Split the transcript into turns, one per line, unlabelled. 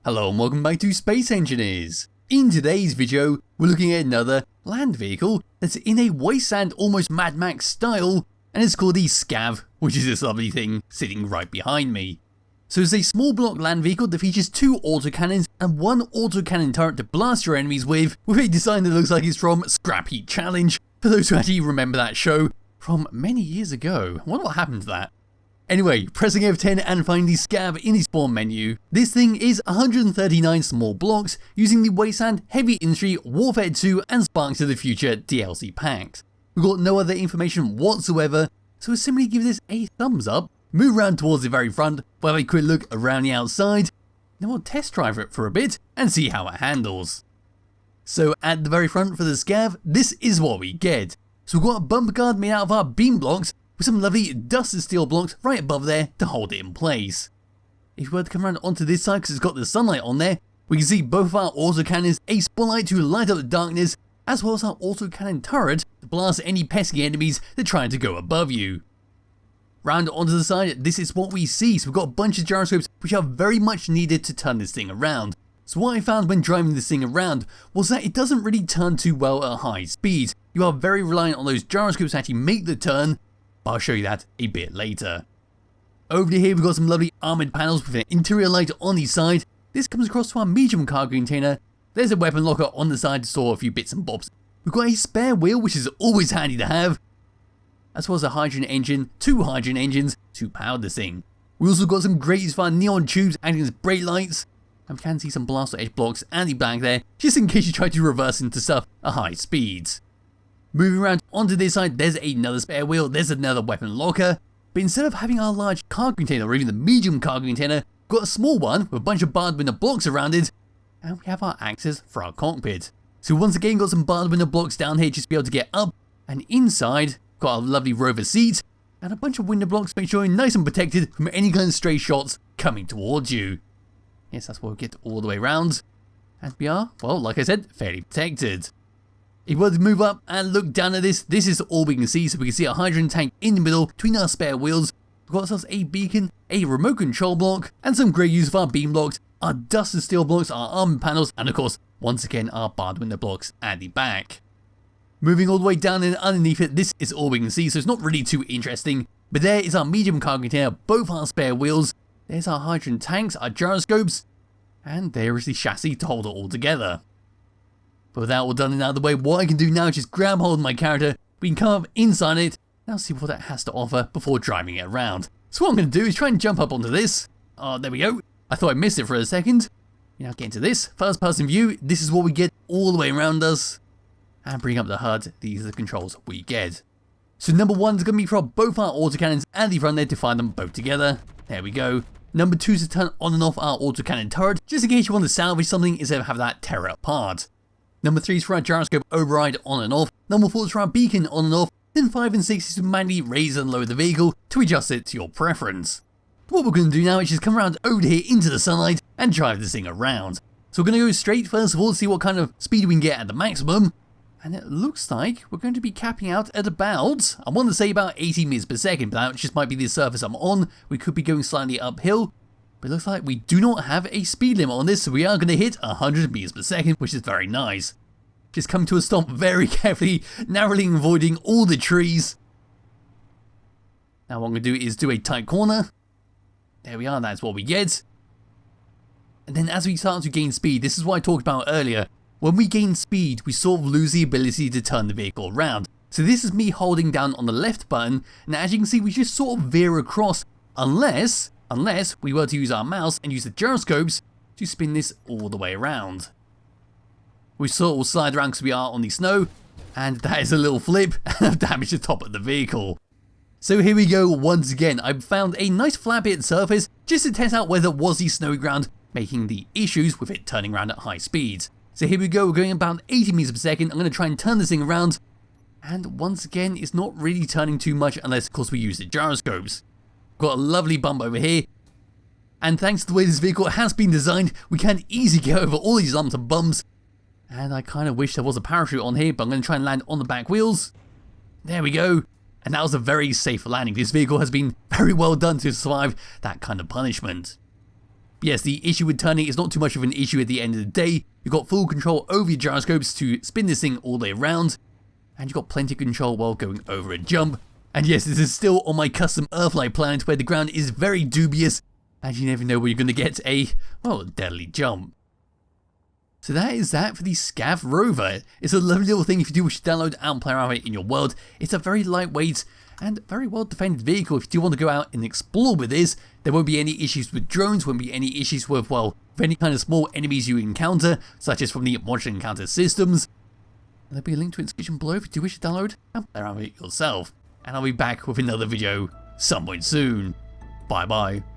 Hello and welcome back to Space Engineers. In today's video, we're looking at another land vehicle that's in a wasteland almost Mad Max style, and it's called the Scav, which is this lovely thing sitting right behind me. So it's a small block land vehicle that features 2 autocannons and 1 autocannon turret to blast your enemies with a design that looks like it's from Scrap Heap Challenge, for those who actually remember that show from many years ago. I wonder what happened to that. Anyway, pressing F10 and finding the Scav in the spawn menu. This thing is 139 small blocks using the Wasteland, Heavy Industry, Warfare 2 and Sparks of the Future DLC packs. We've got no other information whatsoever, so we'll simply give this a thumbs up, move around towards the very front, we'll have a quick look around the outside, then we'll test drive it for a bit and see how it handles. So at the very front for the Scav, this is what we get. So we've got a bumper guard made out of our beam blocks, with some lovely dusted steel blocks right above there to hold it in place. If we were to come around onto this side because it's got the sunlight on there, we can see both our autocannons, a spotlight to light up the darkness, as well as our autocannon turret to blast any pesky enemies that try to go above you. Round onto the side, this is what we see. So we've got a bunch of gyroscopes which are very much needed to turn this thing around. So what I found when driving this thing around was that it doesn't really turn too well at high speed. You are very reliant on those gyroscopes to actually make the turn. I'll show you that a bit later. Over here we've got some lovely armoured panels with an interior light on the side. This comes across to our medium cargo container. There's a weapon locker on the side to store a few bits and bobs. We've got a spare wheel, which is always handy to have, as well as a hydrogen engine, 2 hydrogen engines to power this thing. We also got some great use for our neon tubes acting as brake lights, and we can see some blaster edge blocks and the back there, just in case you try to reverse into stuff at high speeds. Moving around onto this side, there's another spare wheel, there's another weapon locker, but instead of having our large cargo container or even the medium cargo container, we've got a small one with a bunch of barred window blocks around it, and we have our access for our cockpit. So once again got some barred window blocks down here just to be able to get up, and inside, got a lovely rover seat, and a bunch of window blocks to make sure you're nice and protected from any kind of stray shots coming towards you. Yes, that's why we get all the way around, and we are, well, like I said, fairly protected. If we were to move up and look down at this is all we can see. So we can see a hydrogen tank in the middle between our spare wheels. We've got ourselves a beacon, a remote control block, and some great use of our beam blocks, our dusted steel blocks, our armor panels, and of course, once again, our barred window blocks at the back. Moving all the way down and underneath it, this is all we can see, so it's not really too interesting. But there is our medium cargo container, both our spare wheels. There's our hydrogen tanks, our gyroscopes, and there is the chassis to hold it all together. But with that all done and out of the way, what I can do now is just grab hold of my character, we can come up inside it, and I'll see what it has to offer before driving it around. So what I'm going to do is try and jump up onto this. Oh, there we go. I thought I missed it for a second. Now get into this, first person view, this is what we get all the way around us. And bring up the HUD, these are the controls we get. So number 1 is going to be for both our autocannons and the front there to fire them both together. There we go. Number 2 is to turn on and off our autocannon turret, just in case you want to salvage something instead of have that tear apart. Number 3 is for our gyroscope override on and off. Number 4 is for our beacon on and off. Then 5 and 6 is to manually raise and lower the vehicle to adjust it to your preference. What we're going to do now is just come around over here into the sunlight and drive this thing around. So we're going to go straight first of all to see what kind of speed we can get at the maximum. And it looks like we're going to be capping out at about, I want to say about 80 meters per second, but that just might be the surface I'm on. We could be going slightly uphill. But it looks like we do not have a speed limit on this, so we are going to hit 100 meters per second, which is very nice. Just come to a stop very carefully, narrowly avoiding all the trees. Now what I'm going to do is do a tight corner. There we are, that's what we get. And then as we start to gain speed, this is what I talked about earlier. When we gain speed, we sort of lose the ability to turn the vehicle around. So this is me holding down on the left button, and as you can see, we just sort of veer across, unless we were to use our mouse and use the gyroscopes to spin this all the way around. We sort of slide around because we are on the snow, and that is a little flip and I've damaged the top of the vehicle. So here we go once again. I've found a nice flat bit surface just to test out whether it was the snowy ground making the issues with it turning around at high speeds. So here we go, we're going about 80 meters per second. I'm going to try and turn this thing around, and once again it's not really turning too much unless of course we use the gyroscopes. Got a lovely bump over here, and thanks to the way this vehicle has been designed, we can easily get over all these lumps and bumps. And I kind of wish there was a parachute on here, but I'm going to try and land on the back wheels. There we go. And that was a very safe landing. This vehicle has been very well done to survive that kind of punishment. But yes, the issue with turning is not too much of an issue at the end of the day. You've got full control over your gyroscopes to spin this thing all the way around, and you've got plenty of control while going over a jump. And yes, this is still on my custom Earth-like planet where the ground is very dubious, and you never know where you're going to get a, well, deadly jump. So that is that for the Scav rover. It's a lovely little thing if you do wish to download and play around with it in your world. It's a very lightweight and very well defended vehicle. If you do want to go out and explore with this, there won't be any issues with drones, won't be any issues with, well, with any kind of small enemies you encounter, such as from the monster encounter systems. And there'll be a link to it in the description below if you do wish to download and play around with it yourself. And I'll be back with another video some point soon. Bye bye.